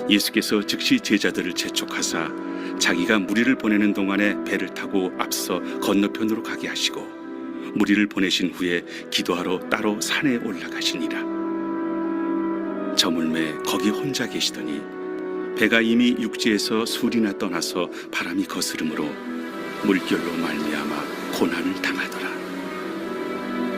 예수께서 즉시 제자들을 재촉하사 자기가 무리를 보내는 동안에 배를 타고 앞서 건너편으로 가게 하시고 무리를 보내신 후에 기도하러 따로 산에 올라가시니라. 저물매 거기 혼자 계시더니 배가 이미 육지에서 술이나 떠나서 바람이 거스름으로 물결로 말미암아 고난을 당하더라.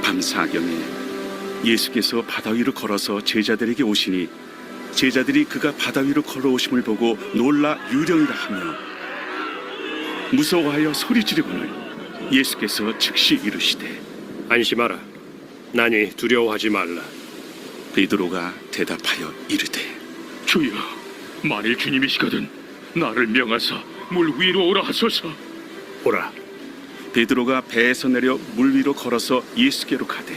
밤 사경에 예수께서 바다 위로 걸어서 제자들에게 오시니 제자들이 그가 바다 위로 걸어오심을 보고 놀라 유령이라 하며 무서워하여 소리 지르거늘 예수께서 즉시 이르시되 안심하라. 나니 두려워하지 말라. 베드로가 대답하여 이르되 주여, 만일 주님이시거든 나를 명하사 물 위로 오라 하소서. 오라. 베드로가 배에서 내려 물 위로 걸어서 예수께로 가되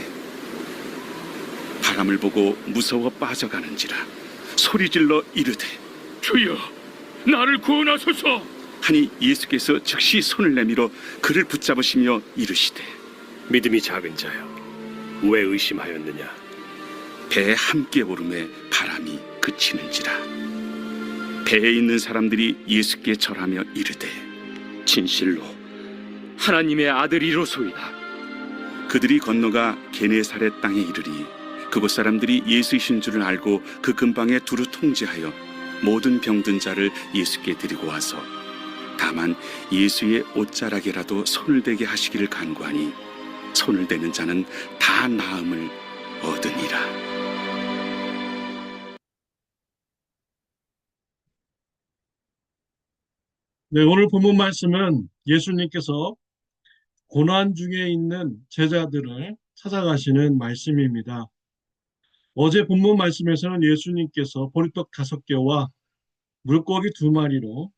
바람을 보고 무서워 빠져가는지라 소리질러 이르되 주여, 나를 구원하소서. 하니 예수께서 즉시 손을 내밀어 그를 붙잡으시며 이르시되 믿음이 작은 자여, 왜 의심하였느냐? 배에 함께 오름에 바람이 그치는지라. 배에 있는 사람들이 예수께 절하며 이르되 진실로 하나님의 아들이로소이다. 그들이 건너가 게네사렛 땅에 이르니 그곳 사람들이 예수이신 줄을 알고 그 근방에 두루 통제하여 모든 병든 자를 예수께 데리고 와서 다만 예수의 옷자락에라도 손을 대게 하시기를 간구하니 손을 대는 자는 다 나음을 얻으니라. 네, 오늘 본문 말씀은 예수님께서 고난 중에 있는 제자들을 찾아가시는 말씀입니다. 어제 본문 말씀에서는 예수님께서 보리떡 5개와 물고기 2마리로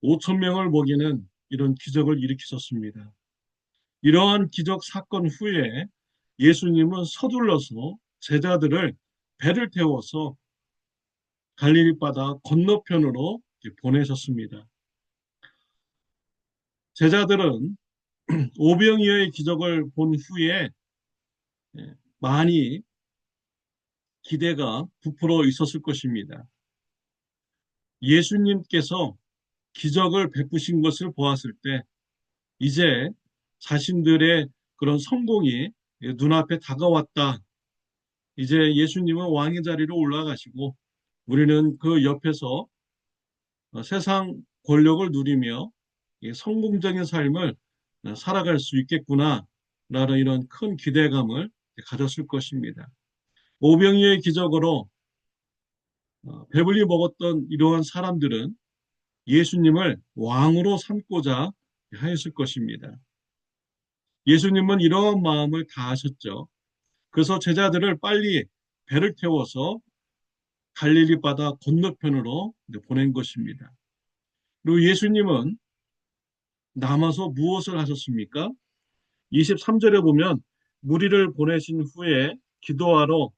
5천 명을 먹이는 이런 기적을 일으키셨습니다. 이러한 기적 사건 후에 예수님은 서둘러서 제자들을 배를 태워서 갈릴리 바다 건너편으로 보내셨습니다. 제자들은 오병이어의 기적을 본 후에 많이 기대가 부풀어 있었을 것입니다. 예수님께서 기적을 베푸신 것을 보았을 때 이제 자신들의 그런 성공이 눈앞에 다가왔다. 이제 예수님은 왕의 자리로 올라가시고 우리는 그 옆에서 세상 권력을 누리며 성공적인 삶을 살아갈 수 있겠구나 라는 이런 큰 기대감을 가졌을 것입니다. 오병이어의 기적으로 배불리 먹었던 이러한 사람들은 예수님을 왕으로 삼고자 하였을 것입니다. 예수님은 이러한 마음을 다 하셨죠. 그래서 제자들을 빨리 배를 태워서 갈릴리 바다 건너편으로 보낸 것입니다. 그리고 예수님은 남아서 무엇을 하셨습니까? 23절에 보면 무리를 보내신 후에 기도하러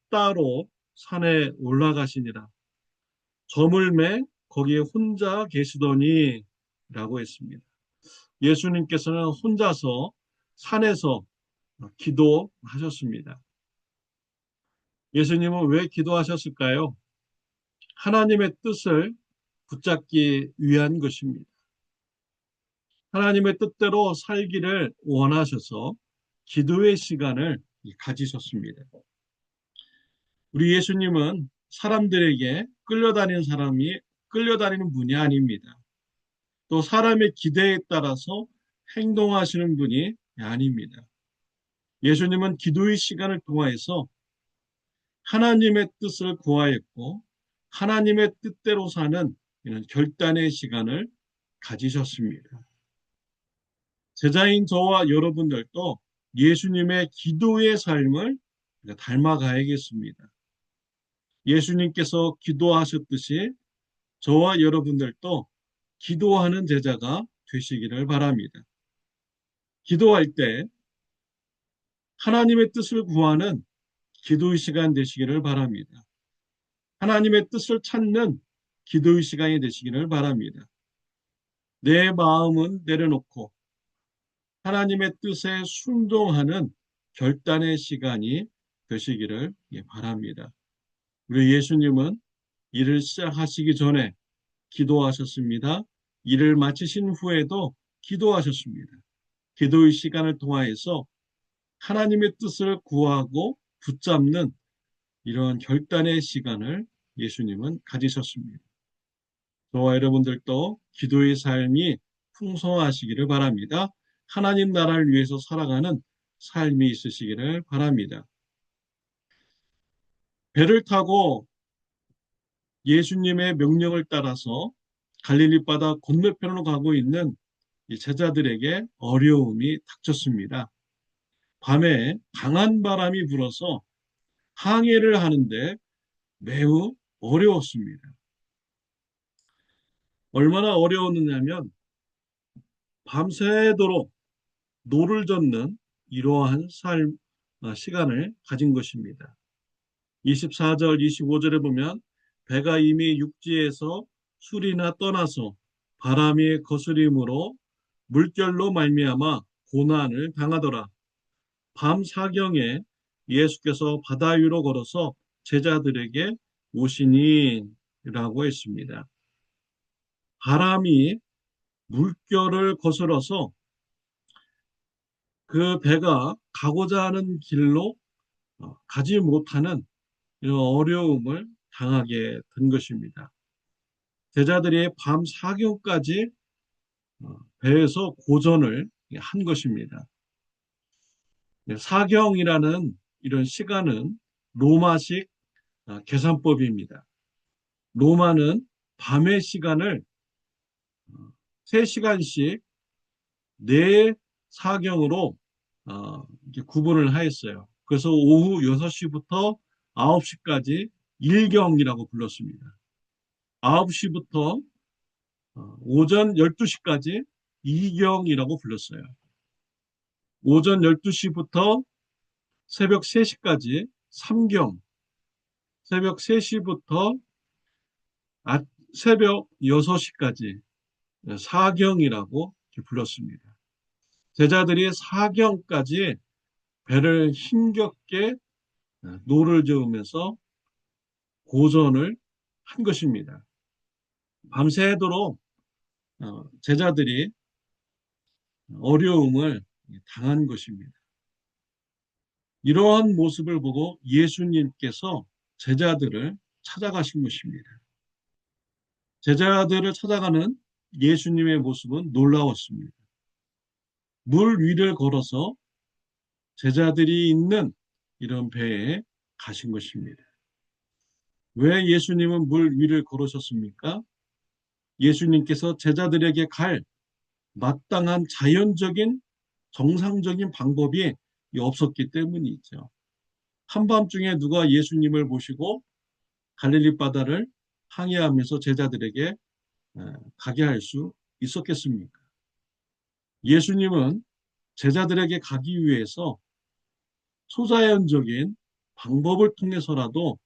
따로 산에 올라가시니라. 저물매 거기에 혼자 계시더니 라고 했습니다. 예수님께서는 혼자서 산에서 기도하셨습니다. 예수님은 왜 기도하셨을까요? 하나님의 뜻을 붙잡기 위한 것입니다. 하나님의 뜻대로 살기를 원하셔서 기도의 시간을 가지셨습니다. 우리 예수님은 사람들에게 끌려다니는 분이 아닙니다. 또 사람의 기대에 따라서 행동하시는 분이 아닙니다. 예수님은 기도의 시간을 통하여서 하나님의 뜻을 구하였고 하나님의 뜻대로 사는 이런 결단의 시간을 가지셨습니다. 제자인 저와 여러분들도 예수님의 기도의 삶을 닮아가야겠습니다. 예수님께서 기도하셨듯이 저와 여러분들도 기도하는 제자가 되시기를 바랍니다. 기도할 때 하나님의 뜻을 구하는 기도의 시간 되시기를 바랍니다. 하나님의 뜻을 찾는 기도의 시간이 되시기를 바랍니다. 내 마음은 내려놓고 하나님의 뜻에 순종하는 결단의 시간이 되시기를 바랍니다. 우리 예수님은 일을 시작하시기 전에 기도하셨습니다. 일을 마치신 후에도 기도하셨습니다. 기도의 시간을 통하여서 하나님의 뜻을 구하고 붙잡는 이런 결단의 시간을 예수님은 가지셨습니다. 저와 여러분들도 기도의 삶이 풍성하시기를 바랍니다. 하나님 나라를 위해서 살아가는 삶이 있으시기를 바랍니다. 배를 타고 예수님의 명령을 따라서 갈릴리 바다 건너편으로 가고 있는 이 제자들에게 어려움이 닥쳤습니다. 밤에 강한 바람이 불어서 항해를 하는데 매우 어려웠습니다. 얼마나 어려웠느냐면 밤새도록 노를 젓는 이러한 시간을 가진 것입니다. 24절, 25절에 보면 배가 이미 육지에서 술이나 떠나서 바람이 거스림으로 물결로 말미암아 고난을 당하더라. 밤 사경에 예수께서 바다 위로 걸어서 제자들에게 오시니 라고 했습니다. 바람이 물결을 거스러서 그 배가 가고자 하는 길로 가지 못하는 이런 어려움을 당하게 된 것입니다. 제자들이 밤 사경까지 배에서 고전을 한 것입니다. 사경이라는 이런 시간은 로마식 계산법입니다. 로마는 밤의 시간을 3시간씩 4사경으로 구분을 하였어요. 그래서 오후 6시부터 9시까지 1경이라고 불렀습니다. 9시부터 오전 12시까지 2경이라고 불렀어요. 오전 12시부터 새벽 3시까지 3경, 새벽 3시부터 새벽 6시까지 4경이라고 불렀습니다. 제자들이 4경까지 배를 힘겹게 노를 저으면서 고전을 한 것입니다. 밤새도록 제자들이 어려움을 당한 것입니다. 이러한 모습을 보고 예수님께서 제자들을 찾아가신 것입니다. 제자들을 찾아가는 예수님의 모습은 놀라웠습니다. 물 위를 걸어서 제자들이 있는 이런 배에 가신 것입니다. 왜 예수님은 물 위를 걸으셨습니까? 예수님께서 제자들에게 갈 마땅한 자연적인 정상적인 방법이 없었기 때문이죠. 한밤중에 누가 예수님을 모시고 갈릴리 바다를 항해하면서 제자들에게 가게 할 수 있었겠습니까? 예수님은 제자들에게 가기 위해서 초자연적인 방법을 통해서라도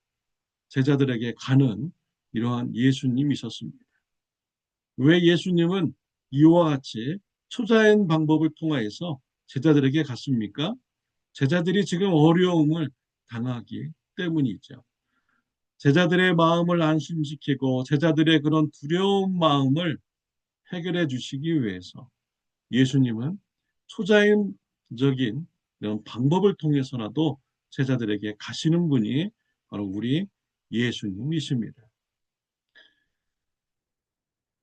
제자들에게 가는 이러한 예수님이셨습니다. 왜 예수님은 이와 같이 초자연 방법을 통하여서 제자들에게 갔습니까? 제자들이 지금 어려움을 당하기 때문이죠. 제자들의 마음을 안심시키고 제자들의 그런 두려운 마음을 해결해 주시기 위해서 예수님은 초자연적인 이런 방법을 통해서라도 제자들에게 가시는 분이 바로 우리 예수님이십니다.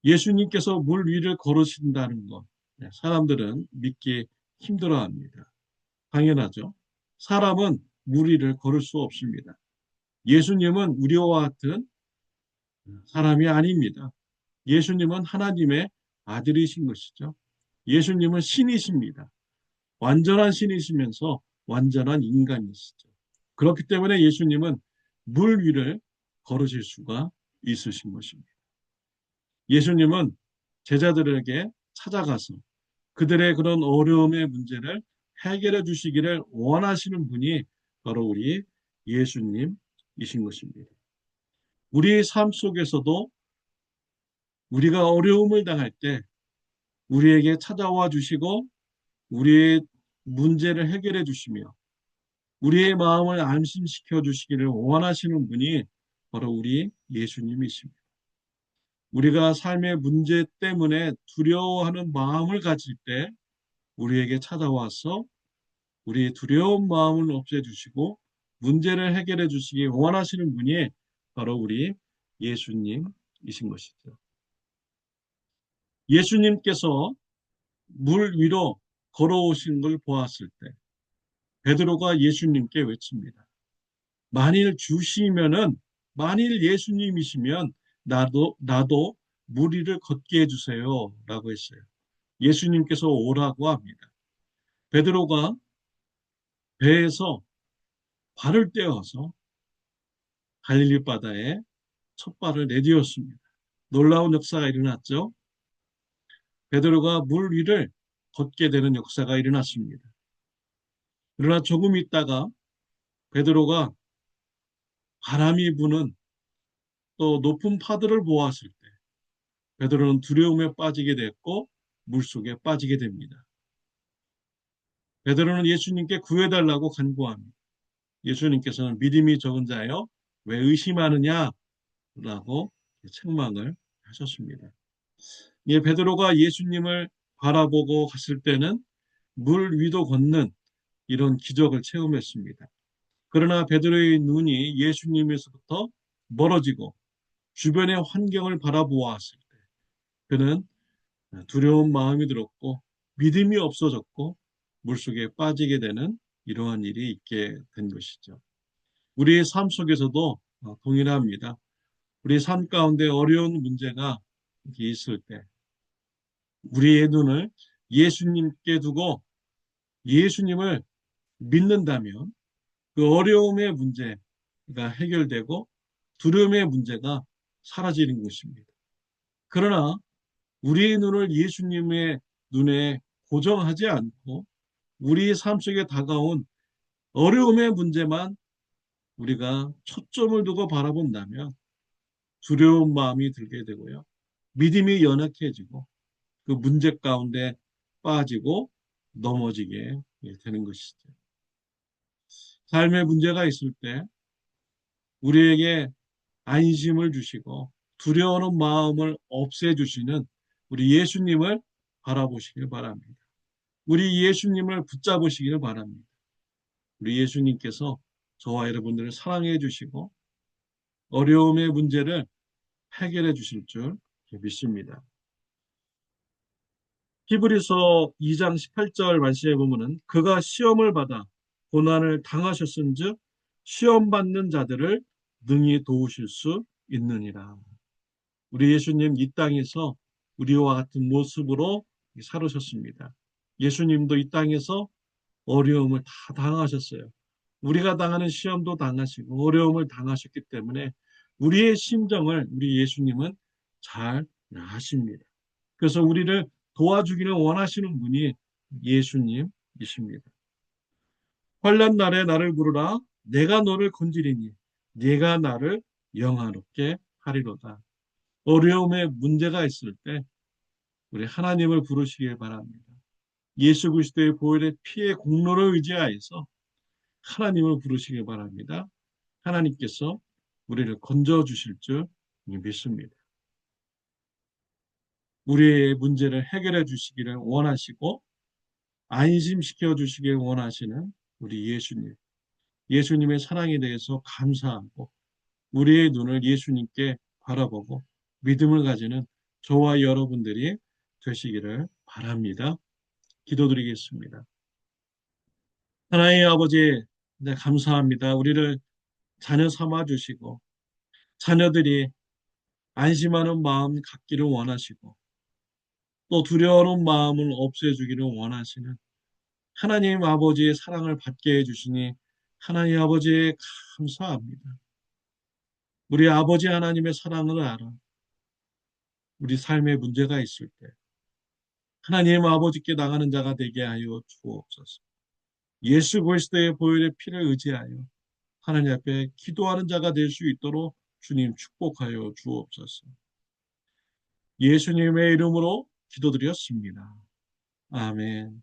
예수님께서 물 위를 걸으신다는 것, 사람들은 믿기 힘들어합니다. 당연하죠. 사람은 물 위를 걸을 수 없습니다. 예수님은 우리와 같은 사람이 아닙니다. 예수님은 하나님의 아들이신 것이죠. 예수님은 신이십니다. 완전한 신이시면서 완전한 인간이시죠. 그렇기 때문에 예수님은 물 위를 걸으실 수가 있으신 것입니다. 예수님은 제자들에게 찾아가서 그들의 그런 어려움의 문제를 해결해 주시기를 원하시는 분이 바로 우리 예수님이신 것입니다. 우리의 삶 속에서도 우리가 어려움을 당할 때 우리에게 찾아와 주시고 우리의 문제를 해결해 주시며 우리의 마음을 안심시켜 주시기를 원하시는 분이 바로 우리 예수님이십니다. 우리가 삶의 문제 때문에 두려워하는 마음을 가질 때 우리에게 찾아와서 우리의 두려운 마음을 없애주시고 문제를 해결해 주시기 원하시는 분이 바로 우리 예수님이신 것이죠. 예수님께서 물 위로 걸어오신 걸 보았을 때 베드로가 예수님께 외칩니다. 만일 예수님이시면 나도 물 위를 걷게 해주세요 라고 했어요. 예수님께서 오라고 합니다. 베드로가 배에서 발을 떼어서 갈릴리 바다에 첫 발을 내디뎠습니다. 놀라운 역사가 일어났죠. 베드로가 물 위를 걷게 되는 역사가 일어났습니다. 그러나 조금 있다가 베드로가 바람이 부는 또 높은 파도를 보았을 때 베드로는 두려움에 빠지게 됐고 물속에 빠지게 됩니다. 베드로는 예수님께 구해달라고 간구합니다. 예수님께서는 믿음이 적은 자여 왜 의심하느냐? 라고 책망을 하셨습니다. 베드로가 예수님을 바라보고 갔을 때는 물 위도 걷는 이런 기적을 체험했습니다. 그러나 베드로의 눈이 예수님에서부터 멀어지고 주변의 환경을 바라보았을 때 그는 두려운 마음이 들었고 믿음이 없어졌고 물속에 빠지게 되는 이러한 일이 있게 된 것이죠. 우리의 삶 속에서도 동일합니다. 우리 삶 가운데 어려운 문제가 있을 때 우리의 눈을 예수님께 두고 예수님을 믿는다면 그 어려움의 문제가 해결되고 두려움의 문제가 사라지는 것입니다. 그러나 우리의 눈을 예수님의 눈에 고정하지 않고 우리 삶 속에 다가온 어려움의 문제만 우리가 초점을 두고 바라본다면 두려운 마음이 들게 되고요. 믿음이 연약해지고 그 문제 가운데 빠지고 넘어지게 되는 것이죠. 삶의 문제가 있을 때 우리에게 안심을 주시고 두려워하는 마음을 없애주시는 우리 예수님을 바라보시길 바랍니다. 우리 예수님을 붙잡으시길 바랍니다. 우리 예수님께서 저와 여러분들을 사랑해 주시고 어려움의 문제를 해결해 주실 줄 믿습니다. 히브리서 2장 18절 말씀에 보면은 그가 시험을 받아 고난을 당하셨은즉 시험 받는 자들을 능히 도우실 수 있느니라. 우리 예수님 이 땅에서 우리와 같은 모습으로 살으셨습니다. 예수님도 이 땅에서 어려움을 다 당하셨어요. 우리가 당하는 시험도 당하시고 어려움을 당하셨기 때문에 우리의 심정을 우리 예수님은 잘 아십니다. 그래서 우리를 도와주기를 원하시는 분이 예수님이십니다. 환난 날에 나를 부르라 내가 너를 건지리니 네가 나를 영화롭게 하리로다. 어려움에 문제가 있을 때 우리 하나님을 부르시길 바랍니다. 예수 그리스도의 보혈의 피의 공로를 의지하여서 하나님을 부르시길 바랍니다. 하나님께서 우리를 건져주실 줄 믿습니다. 우리의 문제를 해결해 주시기를 원하시고 안심시켜 주시길 원하시는 우리 예수님. 예수님의 사랑에 대해서 감사하고 우리의 눈을 예수님께 바라보고 믿음을 가지는 저와 여러분들이 되시기를 바랍니다. 기도드리겠습니다. 하나님 아버지, 네, 감사합니다. 우리를 자녀 삼아 주시고 자녀들이 안심하는 마음 갖기를 원하시고 또 두려워하는 마음을 없애주기를 원하시는 하나님 아버지의 사랑을 받게 해주시니 하나님 아버지에 감사합니다. 우리 아버지 하나님의 사랑을 알아 우리 삶에 문제가 있을 때 하나님 아버지께 나가는 자가 되게 하여 주옵소서. 예수 그리스도의 보혈의 피를 의지하여 하나님 앞에 기도하는 자가 될 수 있도록 주님 축복하여 주옵소서. 예수님의 이름으로 기도드렸습니다. 아멘.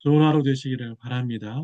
좋은 하루 되시기를 바랍니다.